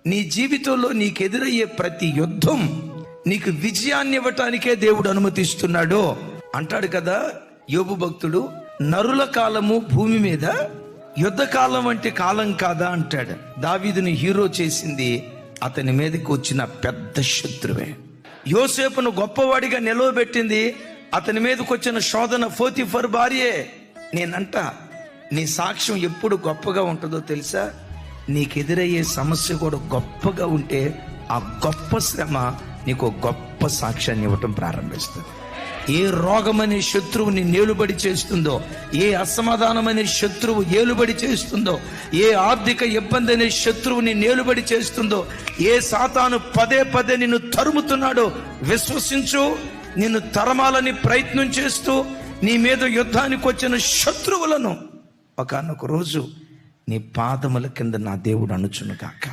నీ జీవితంలో నీకు ఎదురయ్యే ప్రతి యుద్ధం నీకు విజయాన్ని ఇవ్వటానికే దేవుడు అనుమతిస్తున్నాడు అంటాడు కదా యోబు భక్తుడు. నరుల కాలము భూమి మీద యుద్ధ కాలం అంటే కాలం కాదా అంటాడు. దావీదుని హీరో చేసింది అతని మీదకి వచ్చిన పెద్ద శత్రువే. యోసేపును గొప్పవాడిగా నిలవబెట్టింది అతని మీదకి వచ్చిన శోధన పోతీఫర్ భార్యే. నేనంట నీ సాక్ష్యం ఎప్పుడు గొప్పగా ఉంటుందో తెలుసా? నీకెదురయ్యే సమస్య కూడా గొప్పగా ఉంటే ఆ గొప్ప శ్రమ నీకు గొప్ప సాక్ష్యాన్ని ఇవ్వటం ప్రారంభిస్తుంది. ఏ రోగమనే శత్రువు నీ నేలుబడి చేస్తుందో, ఏ అసమాధానం అనే శత్రువు ఏలుబడి చేస్తుందో, ఏ ఆర్థిక ఇబ్బంది అనే శత్రువు నీ నేలుబడి చేస్తుందో, ఏ సాతాను పదే పదే నిన్ను తరుముతున్నాడో విశ్వసించు. నిన్ను తరమాలని ప్రయత్నం చేస్తూ నీ మీద యుద్ధానికి వచ్చిన శత్రువులను ఒకానొక రోజు నీ పాదముల కింద నా దేవుడు అణుచును గాక.